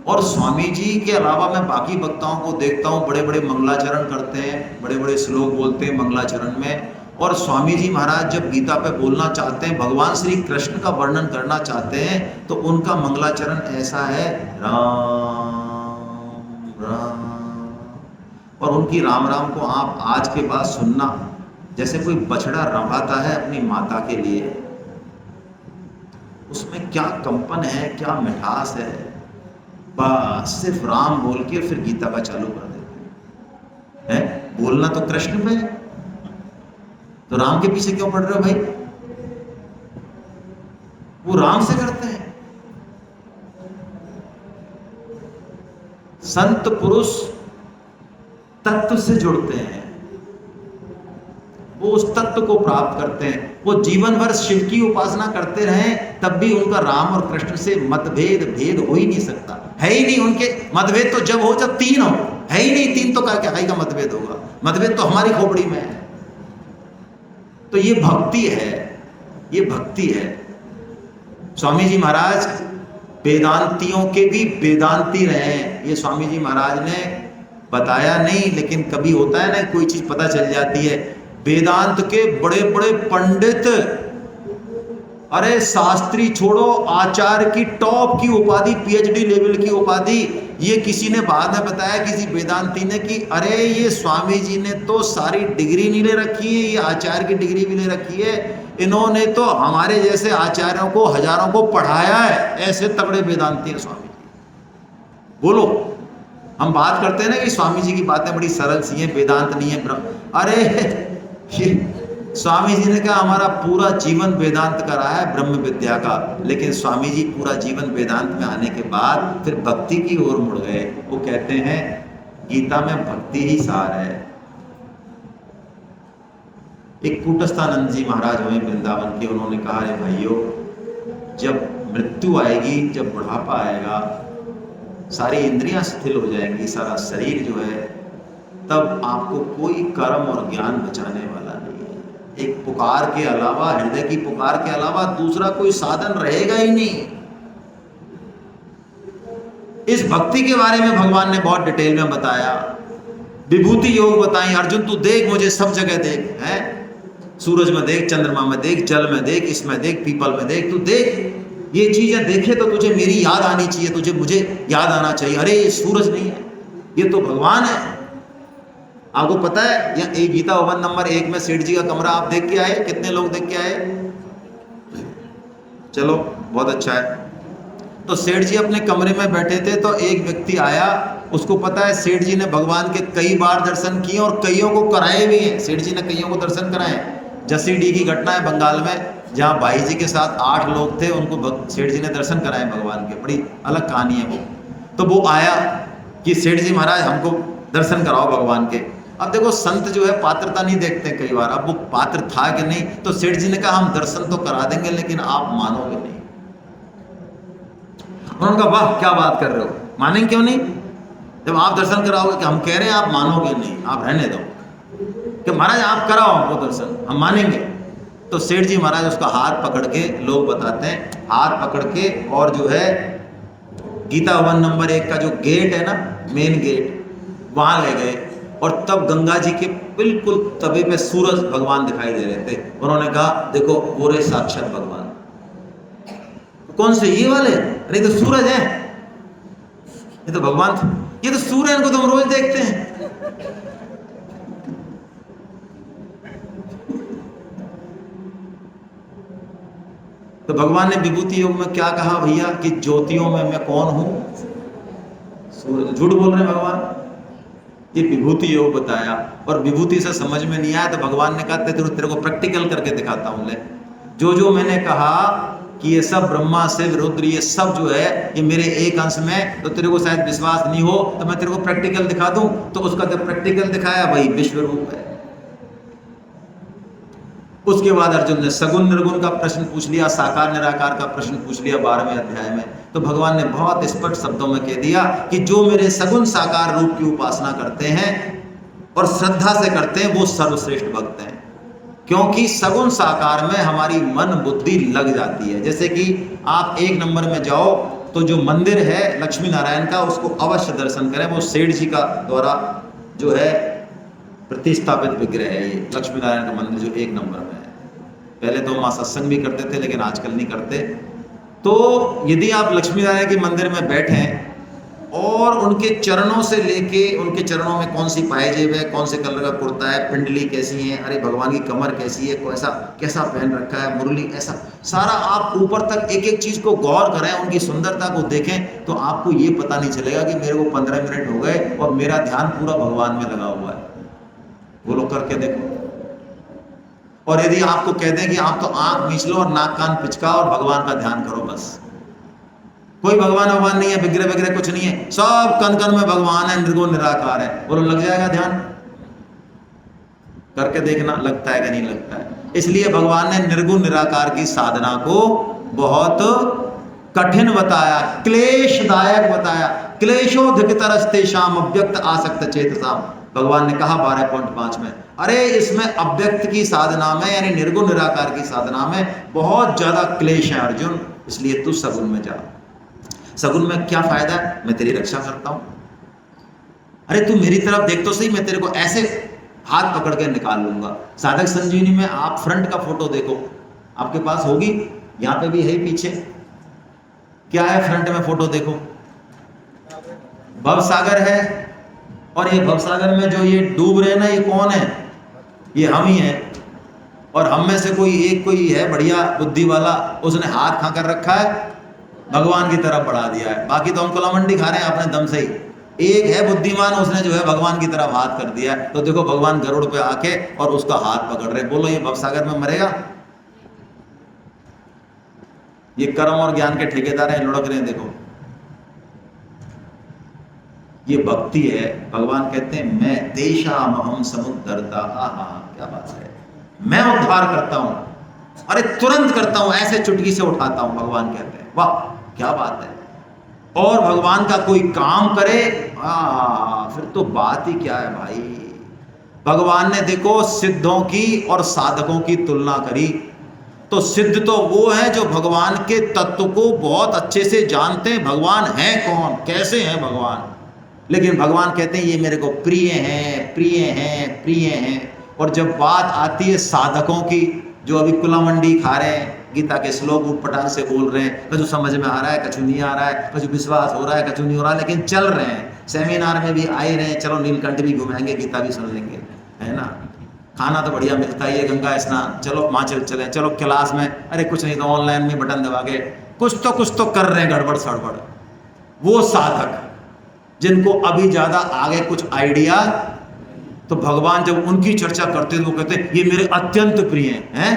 और स्वामी जी के अलावा मैं बाकी वक्ताओं को देखता हूँ, बड़े बड़े मंगलाचरण करते हैं, बड़े बड़े श्लोक बोलते हैं मंगलाचरण में। और स्वामी जी महाराज जब गीता पे बोलना चाहते हैं, भगवान श्री कृष्ण का वर्णन करना चाहते हैं, तो उनका मंगलाचरण ऐसा है, राम राम। और उनकी राम राम को आप आज के बाद सुनना, जैसे कोई बछड़ा रंभाता है अपनी माता के लिए, उसमें क्या कंपन है, क्या मिठास है। बस सिर्फ राम बोल के फिर गीता का चालू कर देते हैं। बोलना तो कृष्ण पे है, तो राम के पीछे क्यों पड़ रहे हो भाई? वो राम से करते हैं। संत पुरुष तत्व से जुड़ते हैं, वो उस तत्व को प्राप्त करते हैं। वो जीवन भर शिव की उपासना करते रहें, तब भी उनका राम और कृष्ण से मतभेद भेद हो ही नहीं सकता, है ही नहीं। उनके मतभेद तो जब हो जब तीन हो, है ही नहीं। तीन तो क्या का मतभेद होगा? मतभेद तो हमारी खोपड़ी में है। तो ये भक्ति है, ये भक्ति है। स्वामी जी महाराज वेदांतियों के भी वेदांती रहे हैं। ये स्वामी जी महाराज ने बताया नहीं, लेकिन कभी होता है ना, कोई चीज पता चल जाती है। वेदांत के बड़े बड़े पंडित, अरे शास्त्री छोड़ो, आचार्य की टॉप की उपाधि, पीएचडी लेवल की उपाधि, ये किसी ने बाद में बताया, किसी वेदांती ने, कि अरे ये स्वामी जी ने तो सारी डिग्री नहीं ले रखी है, ये आचार्य की डिग्री भी ले रखी है, इन्होंने तो हमारे जैसे आचार्यों को हजारों को पढ़ाया है। ऐसे तगड़े वेदांती हैं स्वामी जी। बोलो, हम बात करते हैं ना कि स्वामी जी की बातें बड़ी सरल सी हैं, वेदांत नहीं है। अरे ये स्वामी जी ने कहा हमारा पूरा जीवन वेदांत का रहा है, ब्रह्म विद्या का। लेकिन स्वामी जी पूरा जीवन वेदांत में आने के बाद फिर भक्ति की ओर मुड़ गए। वो कहते हैं गीता में भक्ति ही सार है। एक कूटस्थानंद जी महाराज हुए वृंदावन के, उन्होंने कहा, अरे भाइयों, जब मृत्यु आएगी, जब बुढ़ापा आएगा, सारी इंद्रियां शिथिल हो जाएंगी, सारा शरीर जो है, तब आपको कोई कर्म और ज्ञान बचाने वाला नहीं है। एक पुकार के अलावा, हृदय की पुकार के अलावा दूसरा कोई साधन रहेगा ही नहीं। इस भक्ति के बारे में भगवान ने बहुत डिटेल में बताया, विभूति योग बताई। अर्जुन तू देख, मुझे सब जगह देख, है, सूरज में देख, चंद्रमा में देख, जल में देख, इसमें देख, पीपल में देख, तू देख। ये चीजें देखे तो तुझे मेरी याद आनी चाहिए, तुझे मुझे याद आना चाहिए। अरे ये सूरज नहीं है, ये तो भगवान है। आपको पता है, या एक गीता भवन नंबर 1 में सेठ जी का कमरा आप देख के आए? कितने लोग देख के आए? चलो बहुत अच्छा है। तो सेठ जी अपने कमरे में बैठे थे, तो एक व्यक्ति आया, उसको पता है सेठ जी ने भगवान के कई बार दर्शन किए और कईयों को कराए भी हैं। सेठ जी ने कईयों को दर्शन कराए। जसीडी की घटना है बंगाल में, जहाँ भाई जी के साथ 8 लोग थे, उनको सेठ जी ने दर्शन कराए भगवान के। बड़ी अलग कहानी है वो। तो वो आया कि सेठ जी महाराज हमको दर्शन कराओ भगवान के। अब देखो संत जो है पात्रता नहीं देखते कई बार, अब वो पात्र था कि नहीं। तो सेठ जी ने कहा हम दर्शन तो करा देंगे, लेकिन आप मानोगे नहीं। उन्होंने कहा वाह क्या बात कर रहे हो, मानेंगे क्यों नहीं? जब आप दर्शन कराओगे, कि हम कह रहे हैं आप मानोगे नहीं, आप रहने दो, कि महाराज आप कराओ हमको दर्शन, हम मानेंगे। तो सेठ जी महाराज उसका हाथ पकड़ के, लोग बताते हैं, हाथ पकड़ के और जो है गीता भवन नंबर 1 का जो गेट है ना, मेन गेट, वहां ले गए। और तब गंगा जी के बिल्कुल तवे पे सूरज भगवान दिखाई दे रहे थे। उन्होंने कहा देखो वो रहे साक्षात भगवान। कौन से? ये वाले? अरे तो सूरज है, ये तो भगवान थे, ये तो सूर्य, इनको तो हम रोज देखते हैं। तो भगवान ने विभूति योग में क्या कहा भैया, कि ज्योतियों में मैं कौन हूं? सूरज। झूठ बोल रहे हैं भगवान। ये विभूति योग बताया, और विभूति से समझ में नहीं आया तो भगवान ने कहा तेरे को प्रैक्टिकल करके दिखाता हूं। ले, जो मैंने कहा कि ये सब ब्रह्मा शिव रुद्र ये सब जो है ये मेरे एक अंश में, तो तेरे को शायद विश्वास नहीं हो, तो मैं तेरे को प्रैक्टिकल दिखा दूं। तो उसका जब प्रैक्टिकल दिखाया वही विश्व रूप है। उसके बाद अर्जुन ने सगुण निर्गुण का प्रश्न पूछ लिया, साकार निराकार का प्रश्न पूछ लिया 12वें अध्याय में। तो भगवान ने बहुत स्पष्ट शब्दों में कह दिया कि जो मेरे सगुण साकार रूप की उपासना करते हैं और श्रद्धा से करते हैं वो सर्वश्रेष्ठ भक्त हैं। क्योंकि सगुण साकार में हमारी मन बुद्धि लग जाती है। जैसे कि आप 1 नंबर में जाओ तो जो मंदिर है लक्ष्मी नारायण का उसको अवश्य दर्शन करें। वो सेठ जी का द्वारा जो है प्रतिस्थापित विग्रह है ये लक्ष्मी नारायण का मंदिर, जो 1 नंबर में है। पहले तो वहाँ सत्संग भी करते थे लेकिन आजकल नहीं करते। तो यदि आप लक्ष्मी नारायण के मंदिर में बैठें और उनके चरणों से लेके, उनके चरणों में कौन सी पायजेब है, कौन से कलर का कुर्ता है, पिंडली कैसी है, अरे भगवान की कमर कैसी है, कैसा कैसा पहन रखा है, मुरली, ऐसा सारा आप ऊपर तक एक एक चीज को गौर करें, उनकी सुंदरता को देखें, तो आपको ये पता नहीं चलेगा कि मेरे को 15 मिनट हो गए और मेरा ध्यान पूरा भगवान में लगा हुआ है। वो लोग करके देखो। और यदि आपको कह दें कि आप तो आंख मीच लो और नाक कान पिचकाओ और भगवान का ध्यान करो, बस कोई भगवान नहीं है, विग्रह विग्रह कुछ नहीं है, सब कन कन में भगवान है, निर्गुण निराकार है, बोलो लग जाएगा ध्यान? करके देखना लगता है कि नहीं लगता है। इसलिए भगवान ने निर्गुण निराकार की साधना को बहुत कठिन बताया, क्लेशदायक बताया। क्लेशोधिकतरस्तेषाम अव्यक्त आसक्त चेतसाम, भगवान ने कहा 12.5 में, अरे इसमें अव्यक्त की साधना में यानी निर्गुण निराकार की साधना में बहुत ज्यादा क्लेश है अर्जुन, इसलिए तू सगुण में जा। सगुण में क्या फायदा है? मैं तेरी रक्षा करता हूं। अरे तू मेरी तरफ देख तो सही, मैं तेरे को ऐसे हाथ पकड़ के निकाल लूंगा। साधक संजीवनी में आप फ्रंट का फोटो देखो, आपके पास होगी, यहां पे भी है पीछे, क्या है फ्रंट में फोटो देखो, भवसागर है। और ये भवसागर में जो ये डूब रहे ना, ये कौन है? ये हम ही हैं। और हम में से कोई है बढ़िया बुद्धि वाला, उसने हाथ खा कर रखा है, भगवान की तरफ बढ़ा दिया है। बाकी तो हम कुलामंडी खा रहे हैं अपने दम से ही। एक है बुद्धिमान, उसने जो है भगवान की तरफ हाथ कर दिया है। तो देखो भगवान गरुड़ पे आके और उसका हाथ पकड़ रहे, बोलो ये भवसागर में मरेगा? ये कर्म और ज्ञान के ठेकेदार हैं, लुढ़क रहे हैं। देखो ये भक्ति है। भगवान कहते हैं मैं तेषामहं समुद्धर्ता, आहा क्या बात है, मैं उद्धार करता हूं, अरे तुरंत करता हूं, ऐसे चुटकी से उठाता हूं। भगवान कहते हैं वाह क्या बात है। और भगवान का कोई काम करे फिर तो बात ही क्या है भाई। भगवान ने देखो सिद्धों की और साधकों की तुलना करी, तो सिद्ध तो वो है जो भगवान के तत्व को बहुत अच्छे से जानते हैं, भगवान है कौन, कैसे हैं भगवान। लेकिन भगवान कहते हैं ये मेरे को प्रिय हैं, प्रिय हैं, प्रिय हैं। और जब बात आती है साधकों की, जो अभी कुलामंडी खा रहे हैं, गीता के श्लोक उठपटांग से बोल रहे हैं, कछु समझ में आ रहा है, कछु नहीं आ रहा है, कछु विश्वास हो रहा है, कछु नहीं हो रहा है, लेकिन चल रहे हैं, सेमिनार में भी आए रहे हैं, चलो नीलकंठ भी घुमाएंगे, गीता भी सुन लेंगे, है ना। खाना तो बढ़िया मिलता ही है, गंगा स्नान, चलो हिमाचल चले, चलो क्लास में, अरे कुछ नहीं तो ऑनलाइन में बटन दबा के कुछ तो कर रहे हैं गड़बड़ सड़बड़। वो साधक जिनको अभी ज्यादा आगे कुछ आइडिया, तो भगवान जब उनकी चर्चा करते हैं तो वो कहते हैं ये मेरे अत्यंत प्रिय हैं,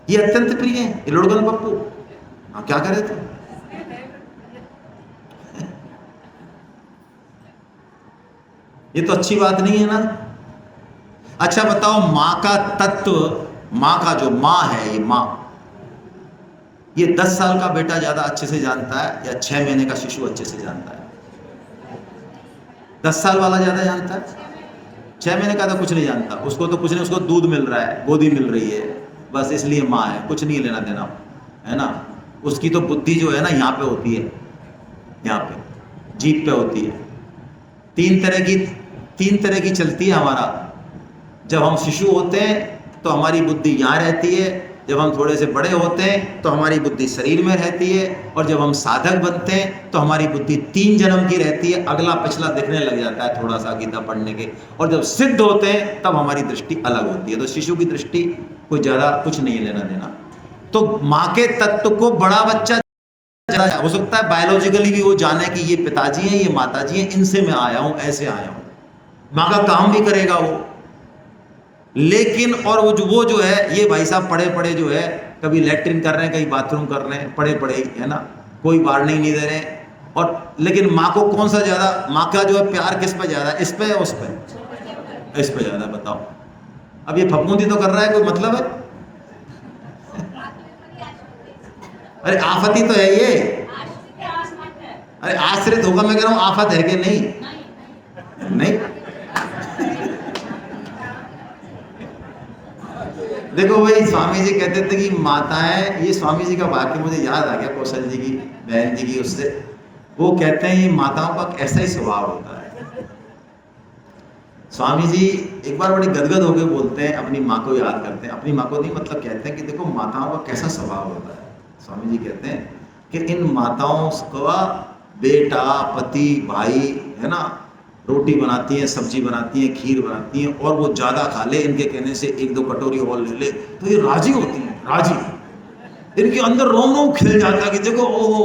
ये अत्यंत प्रिय हैं, ये लुढ़गन पप्पू। हाँ क्या करे थे? ये तो अच्छी बात नहीं है ना। अच्छा बताओ, माँ का तत्व, माँ का जो माँ है, ये माँ, ये 10 साल का बेटा ज्यादा अच्छे से जानता है या 6 महीने का शिशु अच्छे से जानता है? 10 साल वाला ज्यादा जानता है, 6 महीने का तो कुछ नहीं जानता, उसको तो कुछ नहीं, उसको दूध मिल रहा है, गोदी मिल रही है, बस इसलिए माँ है, कुछ नहीं लेना देना, है ना। उसकी तो बुद्धि जो है ना यहाँ पे होती है, यहाँ पे जीभ पे होती है। तीन तरह की चलती है हमारा। जब हम शिशु होते हैं तो हमारी बुद्धि यहाँ रहती है, जब हम थोड़े से बड़े होते हैं तो हमारी बुद्धि शरीर में रहती है, और जब हम साधक बनते हैं तो हमारी बुद्धि 3 जन्म की रहती है, अगला पिछला दिखने लग जाता है थोड़ा सा गीता पढ़ने के। और जब सिद्ध होते हैं तब हमारी दृष्टि अलग होती है। तो शिशु की दृष्टि कोई ज़्यादा कुछ नहीं लेना देना। तो माँ के तत्व को बड़ा बच्चा हो सकता है बायोलॉजिकली भी वो जाने कि ये पिताजी हैं, ये माताजी हैं, इनसे मैं आया हूँ, ऐसे आया हूँ, माँ का काम भी करेगा वो। लेकिन और वो जो है, ये भाई साहब पढ़े पढ़े जो है, कभी लैट्रिन कर रहे हैं, कहीं बाथरूम कर रहे हैं, पढ़े पढ़े ही, है ना, कोई वार्निंग नहीं दे रहे हैं। और लेकिन माँ को कौन सा ज्यादा, माँ का जो है प्यार किस पे ज्यादा, इस पे या उस पे? इस पे ज्यादा। बताओ, अब ये फफूंदी तो कर रहा है, कोई मतलब है? अरे आफत ही तो है ये। अरे आश्रित होगा, मैं कह रहा हूं आफत है कि नहीं? नहीं देखो भाई, स्वामी जी कहते थे कि माताएं, ये स्वामी जी का वाक्य मुझे याद आ गया कौशल जी की बहन जी की उससे। वो कहते हैं ये माताओं का ऐसा ही स्वभाव होता है। स्वामी जी एक बार बड़े गदगद होकर बोलते हैं, अपनी माँ को याद करते हैं, अपनी माँ को नहीं मतलब कहते हैं कि देखो माताओं का कैसा स्वभाव होता है। स्वामी जी कहते हैं कि इन माताओं का बेटा, पति, भाई है ना, रोटी बनाती हैं, सब्जी बनाती हैं, खीर बनाती हैं, और वो ज़्यादा खा ले, इनके कहने से 1-2 कटोरी और ले ले, तो ये राजी होती हैं, राजी। इनके अंदर रोम रोम खिल जाता है कि देखो ओहो,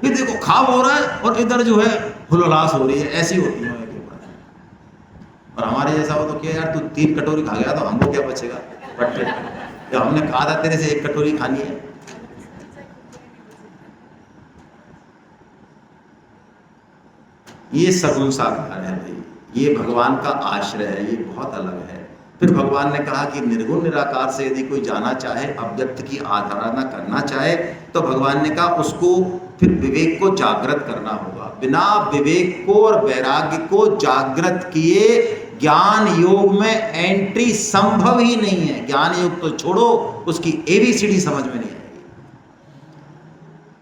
ये देखो खाव हो रहा है और इधर जो है हुलहुलास हो रही है। ऐसी होती है उनके ऊपर। और हमारे जैसा हो तो क्या यार, तू 3 कटोरी खा गया तो हमको क्या बचेगा, बट जब हमने कहा था तेरे से 1 कटोरी खानी है। ये सगुण साकार है भाई, ये भगवान का आश्रय है, ये बहुत अलग है। फिर भगवान ने कहा कि निर्गुण निराकार से यदि कोई जाना चाहे, अव्यक्त की आराधना करना चाहे, तो भगवान ने कहा उसको फिर विवेक को जागृत करना होगा। बिना विवेक को और वैराग्य को जागृत किए ज्ञान योग में एंट्री संभव ही नहीं है। ज्ञान योग तो छोड़ो, उसकी ABCD समझ में नहीं आएगी।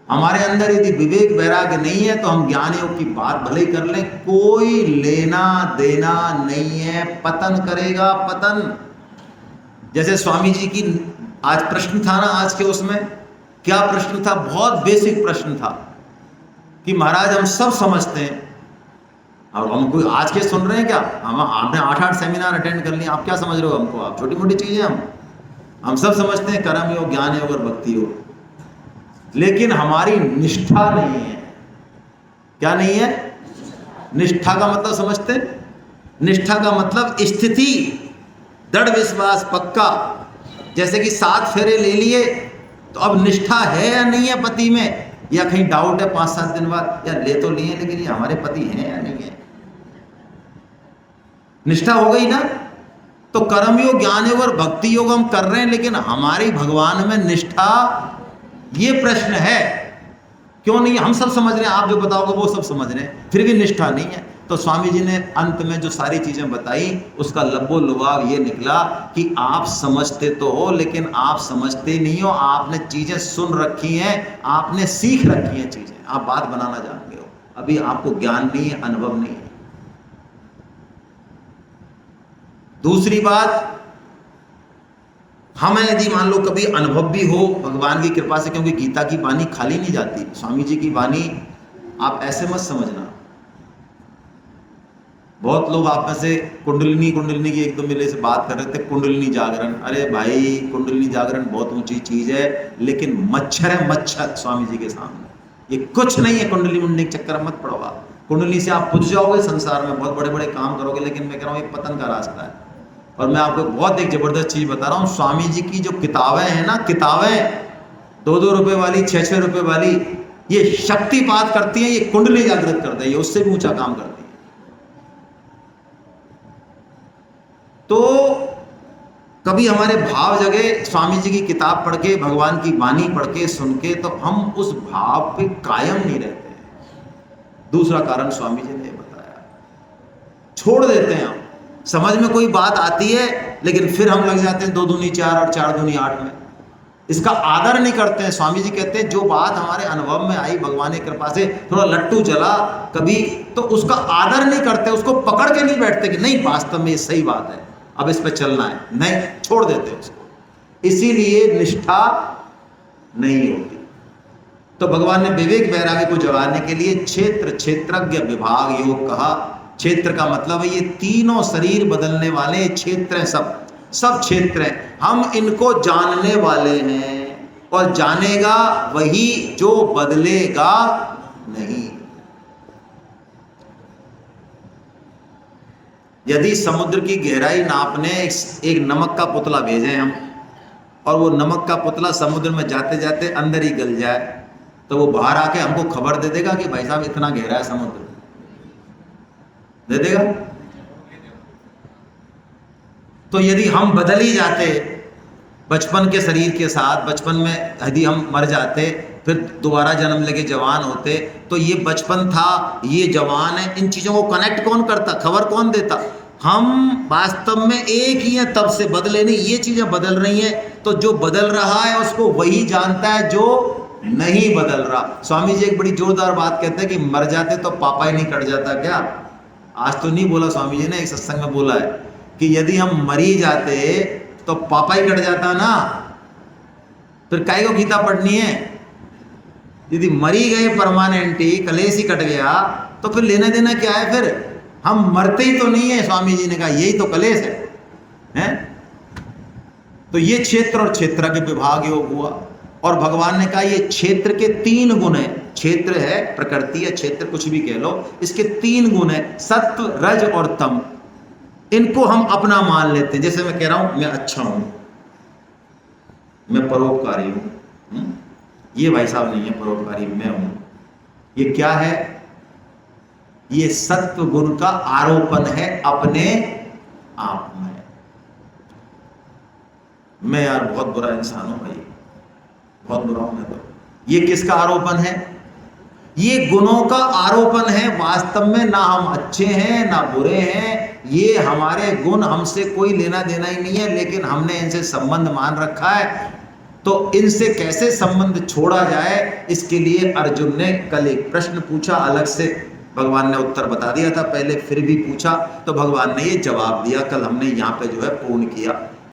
हमारे अंदर यदि विवेक वैराग्य नहीं है तो हम ज्ञान योग की बात भले ही कर लें, कोई लेना देना नहीं है, पतन करेगा पतन। जैसे स्वामी जी की आज प्रश्न था ना, आज के उसमें क्या प्रश्न था, बहुत बेसिक प्रश्न था कि महाराज हम सब समझते हैं, और हम कोई आज के सुन रहे हैं क्या, हम आपने 8-8 सेमिनार अटेंड कर लिए, आप क्या समझ रहे हो हमको, आप छोटी मोटी चीजें हम सब समझते हैं, कर्म योग, ज्ञान योग और भक्ति योग, लेकिन हमारी निष्ठा नहीं है। क्या नहीं है? निष्ठा का मतलब समझते? निष्ठा का मतलब स्थिति, दृढ़ विश्वास, पक्का। जैसे कि 7 फेरे ले लिए तो अब निष्ठा है या नहीं है पति में, या कहीं डाउट है 5-7 दिन बाद, या ले तो लिए लेकिन ये हमारे पति हैं या नहीं है। निष्ठा हो गई ना। तो कर्म योग, ज्ञान योग और भक्ति योग हम कर रहे हैं, लेकिन हमारी भगवान में निष्ठा, ये प्रश्न है। क्यों नहीं? हम सब समझ रहे हैं, आप जो बताओगे वो सब समझ रहे हैं, फिर भी निष्ठा नहीं है। तो स्वामी जी ने अंत में जो सारी चीजें बताई, उसका लब्बो लुभाव ये निकला कि आप समझते तो हो, लेकिन आप समझते नहीं हो। आपने चीजें सुन रखी हैं, आपने सीख रखी हैं चीजें, आप बात बनाना जानते हो, अभी आपको ज्ञान नहीं है, अनुभव नहीं है। दूसरी बात, हमें यदि मान लो कभी अनुभव भी हो भगवान की कृपा से, क्योंकि गीता की वाणी खाली नहीं जाती, स्वामी जी की वाणी आप ऐसे मत समझना। बहुत लोग आप में से कुंडलिनी की 1-2 मिले से बात कर रहे थे, कुंडलिनी जागरण। अरे भाई, कुंडलिनी जागरण बहुत ऊंची चीज है, लेकिन मच्छर है मच्छर स्वामी जी के सामने। ये कुछ नहीं है, कुंडली मुंडली के चक्कर मत पड़ो आप। कुंडली से आप पुज जाओगे संसार में, बहुत बड़े बड़े काम करोगे, लेकिन मैं कह रहा हूँ ये पतन का रास्ता है। और मैं आपको बहुत एक जबरदस्त चीज बता रहा हूँ, स्वामी जी की जो किताबें हैं ना, किताबें 2-2 रुपए वाली, 6-6 रुपए वाली, ये शक्तिपात करती हैं, ये कुंडली जागृत करते हैं, ये उससे भी ऊंचा काम करती है। तो कभी हमारे भाव जगे स्वामी जी की किताब पढ़ के, भगवान की वाणी पढ़ के, सुन के, तो हम उस भाव पे कायम नहीं रहते हैं। दूसरा कारण स्वामी जी ने बताया, छोड़ देते हैं हम। समझ में कोई बात आती है, लेकिन फिर हम लग जाते हैं 2 दूनी 4 और 4 दूनी 8 में। इसका आदर नहीं करते हैं। स्वामी जी कहते हैं जो बात हमारे अनुभव में आई भगवान की कृपा से, थोड़ा लट्टू जला कभी, तो उसका आदर नहीं करते, उसको पकड़ के नहीं बैठते कि नहीं वास्तव में ये सही बात है, अब इस पे चलना है, नहीं, छोड़ देते उसको। इसीलिए निष्ठा नहीं होती। तो भगवान ने विवेक वैराग्य को जगाने के लिए क्षेत्र क्षेत्रज्ञ विभाग योग कहा। क्षेत्र का मतलब है ये तीनों शरीर बदलने वाले क्षेत्र हैं, सब क्षेत्र हैं, हम इनको जानने वाले हैं, और जानेगा वही जो बदलेगा नहीं। यदि समुद्र की गहराई नापने एक नमक का पुतला भेजें हम, और वो नमक का पुतला समुद्र में जाते जाते अंदर ही गल जाए, तो वो बाहर आके हमको खबर दे देगा कि भाई साहब इतना गहरा है समुद्र, दे देगा? तो यदि हम बदल ही जाते बचपन के शरीर के साथ, बचपन में यदि हम मर जाते, फिर दोबारा जन्म लेके जवान होते, तो ये बचपन था, ये जवान है, इन चीज़ों को कनेक्ट कौन करता, खबर कौन देता? हम वास्तव में एक ही हैं, तब से बदले नहीं। ये चीजें बदल रही हैं, तो जो बदल रहा है उसको वही जानता है जो नहीं बदल रहा। स्वामी जी एक बड़ी जोरदार बात कहते हैं कि मर जाते तो पापा ही नहीं कट जाता क्या? आज तो नहीं बोला स्वामी जी ने, एक सत्संग में बोला है कि यदि हम मर ही जाते तो पापा ही कट जाता ना, फिर काहे को गीता पढ़नी है? यदि मरी गए परमानेंटली, कलेश ही कट गया, तो फिर लेना देना क्या है? फिर हम मरते ही तो नहीं है। स्वामी जी ने कहा यही तो कलेश है, हैं? तो ये क्षेत्र और क्षेत्र के विभाग योग हुआ, और भगवान ने कहा ये क्षेत्र के 3 गुण है। क्षेत्र है प्रकृति या क्षेत्र कुछ भी कह लो, इसके 3 गुण है, सत्व रज और तम। इनको हम अपना मान लेते हैं। जैसे मैं कह रहा हूं मैं अच्छा हूं, मैं परोपकारी हूं, ये भाई साहब नहीं है परोपकारी, मैं हूं। ये क्या है? ये सत्व गुण का आरोपण है अपने आप में। मैं यार बहुत बुरा इंसान हूं भाई, बहुत बुरा हूं मैं तो। ये किसका आरोपण है? ये गुणों का आरोपण है। वास्तव में ना हम अच्छे हैं ना बुरे हैं, ये हमारे गुण, हमसे कोई लेना देना ही नहीं है, लेकिन हमने इनसे संबंध मान रखा है। तो इनसे कैसे संबंध छोड़ा जाए, इसके लिए अर्जुन ने कल एक प्रश्न पूछा अलग से। भगवान ने उत्तर बता दिया था पहले, फिर भी पूछा तो भगवान ने ये जवाब दिया। कल हमने यहाँ पे जो है पूर्ण किया।